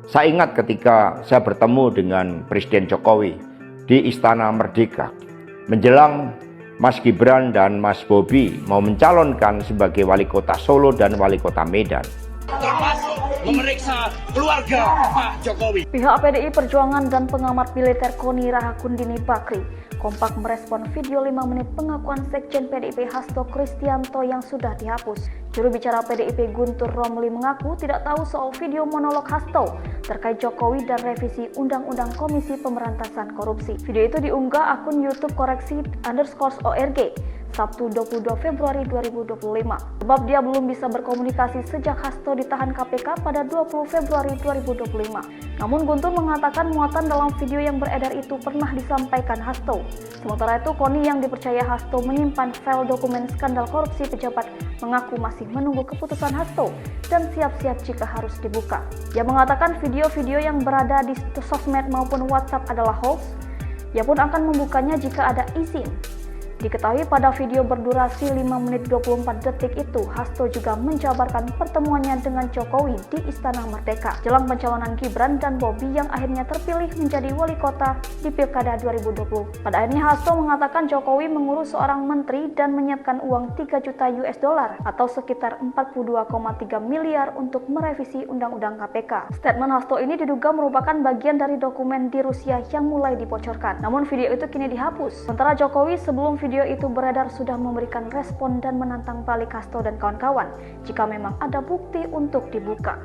Saya ingat ketika saya bertemu dengan Presiden Jokowi di Istana Merdeka menjelang Mas Gibran dan Mas Bobi mau mencalonkan sebagai wali kota Solo dan wali kota Medan. Termasuk memeriksa keluarga Pak Jokowi. Pihak PDI Perjuangan dan pengamat militer Koni Rahakundini Bakri kompak merespon video 5 menit pengakuan Sekjen PDIP Hasto Kristianto yang sudah dihapus. Juru bicara PDIP Guntur Romli mengaku tidak tahu soal video monolog Hasto terkait Jokowi dan revisi Undang-Undang Komisi Pemberantasan Korupsi. Video itu diunggah akun YouTube koreksi_org Sabtu 22 Februari 2025. Sebab dia belum bisa berkomunikasi sejak Hasto ditahan KPK pada 20 Februari 2025. Namun Guntur mengatakan muatan dalam video yang beredar itu pernah disampaikan Hasto. Sementara itu Koni yang dipercaya Hasto menyimpan file dokumen skandal korupsi pejabat mengaku masih menunggu keputusan Hasto dan siap-siap jika harus dibuka. Dia mengatakan video-video yang berada di sosmed maupun WhatsApp adalah hoax. Ia pun akan membukanya jika ada izin. Diketahui pada video berdurasi 5 menit 24 detik itu, Hasto juga menjabarkan pertemuannya dengan Jokowi di Istana Merdeka jelang pencalonan Gibran dan Bobi yang akhirnya terpilih menjadi wali kota di Pilkada 2020. Pada akhirnya Hasto mengatakan Jokowi mengurus seorang menteri dan menyiapkan uang 3 juta US dollar atau sekitar 42,3 miliar untuk merevisi Undang-Undang KPK. Statement Hasto ini diduga merupakan bagian dari dokumen di Rusia yang mulai dibocorkan. Namun video itu kini dihapus. Sementara Jokowi sebelum video itu beredar sudah memberikan respon dan menantang balik Hasto dan kawan-kawan jika memang ada bukti untuk dibuka.